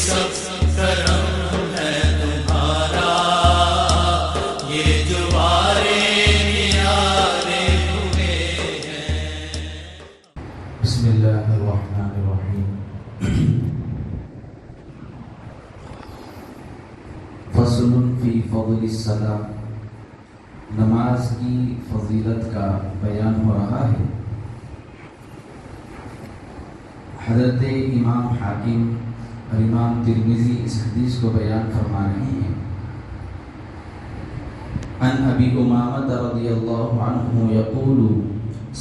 سب کرم ہے تمہارا، یہ جو وارے پیارے ہوئے ہیں۔ بسم اللہ الرحمن الرحیم۔ فصل فی فضل الصلاۃ، نماز کی فضیلت کا بیان ہو رہا ہے۔ حضرت امام حاکم اور امام ترمذی اس حدیث کو بیان فرما رہے ہیں۔ عن ابی امامہ رضی اللہ عنہ یقول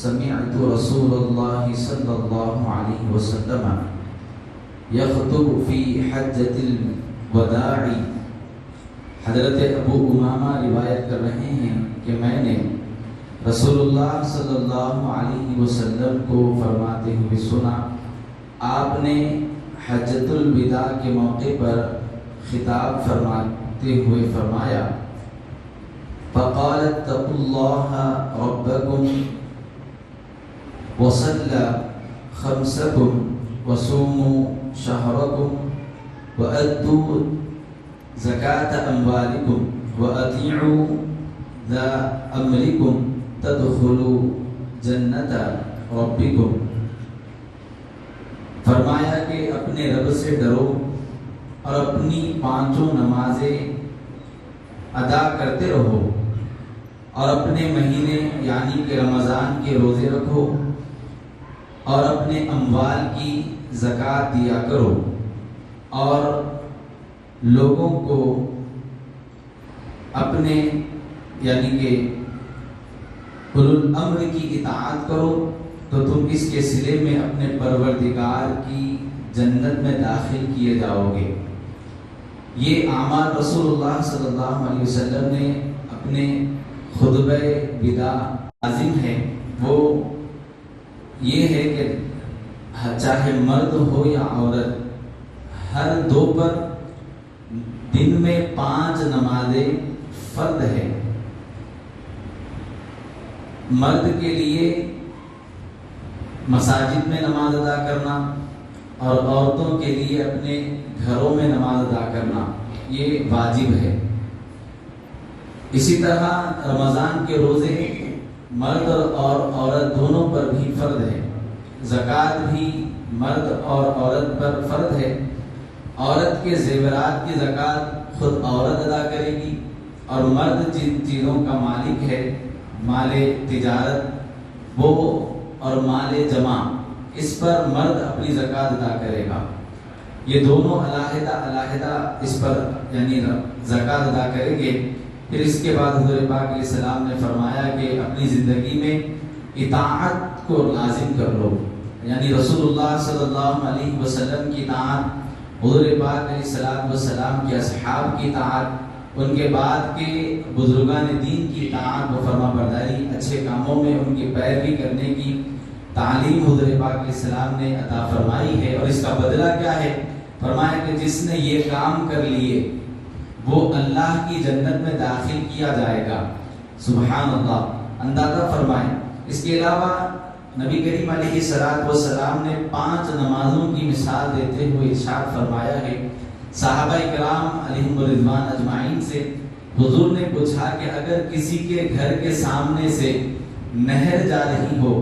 سمعت رسول اللہ صلی اللہ علیہ وسلم یخطب فی حجۃ الوداع۔ حضرت ابو امامہ روایت کر رہے ہیں کہ میں نے رسول اللہ صلی اللہ علیہ وسلم کو فرماتے ہوئے سنا، آپ نے حجۃ الوداع کے موقع پر خطاب فرماتے ہوئے فرمایا، فقال اتقوا اللہ ربکم وصلوا خمسکم وصوموا شہرکم وأدوا زکاة اموالکم وأطیعوا ذا امرکم تدخلوا جنت ربکم۔ فرمایا کہ اپنے رب سے ڈرو اور اپنی پانچوں نمازیں ادا کرتے رہو، اور اپنے مہینے یعنی کہ رمضان کے روزے رکھو، اور اپنے اموال کی زکوٰۃ دیا کرو، اور لوگوں کو اپنے یعنی کہ اولو الامر کی اطاعت کرو، تو تم اس کے صلے میں اپنے پروردگار کی جنت میں داخل کیے جاؤ گے۔ یہ اعمال رسول اللہ صلی اللہ علیہ وسلم نے اپنے خطبہ وداع عظیم ہے، وہ یہ ہے کہ چاہے مرد ہو یا عورت، ہر دو پر دن میں 5 نمازیں فرض ہے۔ مرد کے لیے مساجد میں نماز ادا کرنا اور عورتوں کے لیے اپنے گھروں میں نماز ادا کرنا یہ واجب ہے۔ اسی طرح رمضان کے روزے مرد اور عورت دونوں پر بھی فرض ہے۔ زکوٰۃ بھی مرد اور عورت پر فرض ہے۔ عورت کے زیورات کی زکوٰۃ خود عورت ادا کرے گی، اور مرد جن چیزوں کا مالک ہے، مال تجارت وہ اور مال جمع، اس پر مرد اپنی زکوٰۃ ادا کرے گا۔ یہ دونوں علیحدہ اس پر یعنی زکوٰۃ ادا کریں گے۔ پھر اس کے بعد حضور پاک علیہ السلام نے فرمایا کہ اپنی زندگی میں اطاعت کو لازم کر لو، یعنی رسول اللہ صلی اللہ علیہ وسلم کی اطاعت، حضور پاک علیہ السلام کے اصحاب کی اطاعت، ان کے بعد کے بزرگان دین کی اطاعت و فرما برداری، اچھے کاموں میں ان کی پیروی کرنے کی تعلیم حضور پاک علیہ السلام نے عطا فرمائی ہے۔ اور اس کا بدلہ کیا ہے؟ فرمایا کہ جس نے یہ کام کر لیے وہ اللہ کی جنت میں داخل کیا جائے گا۔ سبحان اللہ، اندازہ فرمائیں۔ اس کے علاوہ نبی کریم علیہ السلام نے 5 نمازوں کی مثال دیتے ہوئے ارشاد فرمایا ہے۔ صحابہ کرام علیہم رضوان اجمعین سے حضور نے پوچھا کہ اگر کسی کے گھر کے سامنے سے نہر جا رہی ہو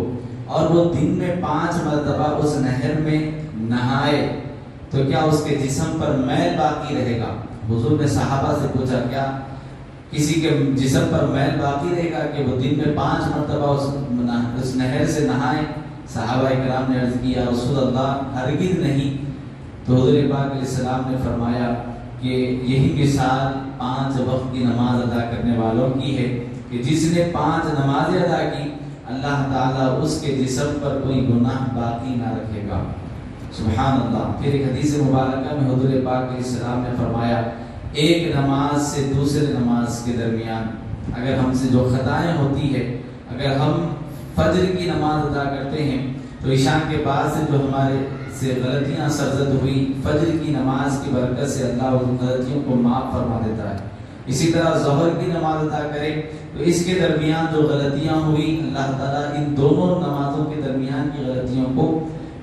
اور وہ دن میں 5 مرتبہ اس نہر میں نہائے تو کیا اس کے جسم پر میل باقی رہے گا؟ حضور نے صحابہ سے پوچھا کیا کسی کے جسم پر میل باقی رہے گا کہ وہ دن میں 5 مرتبہ اس نہر سے نہائے؟ صحابہ کرام نے عرض کیا رسول اللہ ہرگز نہیں۔ تو حضور پاک علیہ السلام نے فرمایا کہ یہی مثال 5 وقت کی نماز ادا کرنے والوں کی ہے کہ جس نے 5 نمازیں ادا کی اللہ تعالیٰ اس کے جسم پر کوئی گناہ باقی نہ رکھے گا۔ سبحان اللہ۔ پھر ایک حدیث مبارکہ میں حضور پاک علیہ السلام نے فرمایا ایک نماز سے دوسرے نماز کے درمیان اگر ہم سے جو خطائیں ہوتی ہے، اگر ہم فجر کی نماز ادا کرتے ہیں تو عشاء کے بعد سے جو ہمارے سے غلطیاں سرزد ہوئی، فجر کی نماز کی برکت سے اللہ ان غلطیوں کو معاف فرما دیتا ہے۔ اسی طرح ظہر کی نماز ادا کرے تو اس کے درمیان جو غلطیاں ہوئی اللہ تعالیٰ ان دونوں نمازوں کے درمیان کی غلطیوں کو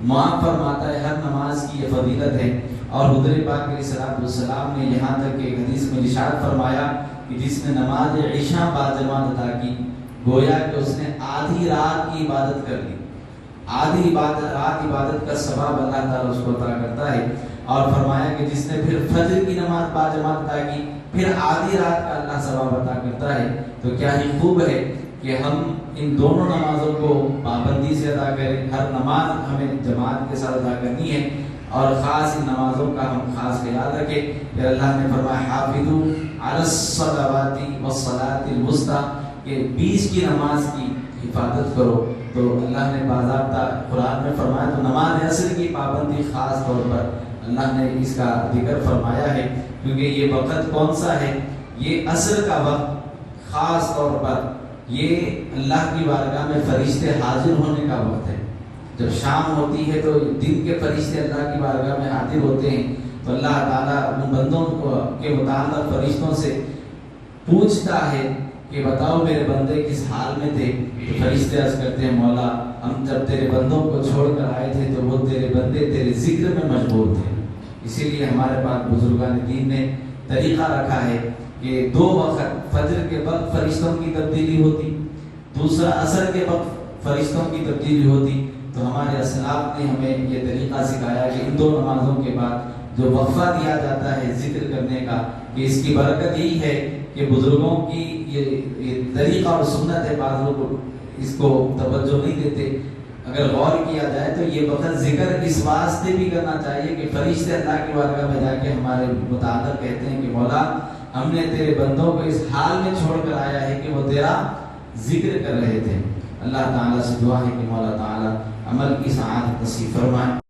معاف فرماتا ہے۔ ہر نماز کی یہ فضیلت ہے۔ اور حضور پاک علیہ الصلوۃ والسلام نے یہاں تک کہ ایک حدیث میں ارشاد فرمایا کہ جس نے نماز عشاء باجماعت ادا کی گویا کہ اس نے آدھی رات کی عبادت کر لی. آدھی رات عبادت کا ثواب اللہ تعالیٰ اس کو عطا کرتا ہے. اور فرمایا کہ جس نے پھر فجر کی نماز باجماعت ادا کی پھر آدھی رات کا اللہ ثواب عطا کرتا ہے. تو کیا ہی خوب ہے کہ ہم ان دونوں نمازوں کو پابندی سے ادا کریں. ہر نماز ہمیں جماعت کے ساتھ ادا کرنی ہے اور خاص ان نمازوں کا ہم خاص خیال رکھیں. پھر اللہ نے فرمایا حافظوا علی الصلوات والصلاۃ الوسطی کہ 20 کی نماز کی حفاظت کرو. تو اللہ نے باضابطہ قرآن میں فرمایا. تو نماز عصر کی پابندی خاص طور پر اللہ نے اس کا ذکر فرمایا ہے کیونکہ یہ وقت کون سا ہے؟ یہ عصر کا وقت خاص طور پر یہ اللہ کی بارگاہ میں فرشتے حاضر ہونے کا وقت ہے. جب شام ہوتی ہے تو دن کے فرشتے اللہ کی بارگاہ میں حاضر ہوتے ہیں تو اللہ تعالیٰ ان بندوں کے متعلق فرشتوں سے پوچھتا ہے کہ بتاؤ میرے بندے کس حال میں تھے. تو فرشتے عرض کرتے ہیں مولا ہم جب تیرے بندوں کو چھوڑ کر آئے تھے تو وہ تیرے بندے تیرے ذکر میں مشغول تھے. اسی لیے ہمارے پاس بزرگان دین نے طریقہ رکھا ہے کہ 2 وقت فجر کے وقت فرشتوں کی تبدیلی ہوتی, دوسرا عصر کے وقت فرشتوں کی تبدیلی ہوتی. تو ہمارے اسلاف نے ہمیں یہ طریقہ سکھایا کہ ان 2 نمازوں کے بعد جو وقفہ دیا جاتا ہے ذکر کرنے کا کہ اس کی برکت یہی ہے کہ بزرگوں کی یہ طریقہ اور سنت ہے. بعض لوگ اس کو توجہ نہیں دیتے. اگر غور کیا جائے تو یہ وقت ذکر اس واسطے بھی کرنا چاہیے کہ فرشتے اللہ کی بارگاہ میں جا کے ہمارے متعلق کہتے ہیں کہ مولا ہم نے تیرے بندوں کو اس حال میں چھوڑ کر آیا ہے کہ وہ تیرا ذکر کر رہے تھے. اللہ تعالیٰ سے دعا ہے کہ مولا تعالیٰ عمل کی سعادت نصیب فرمائے.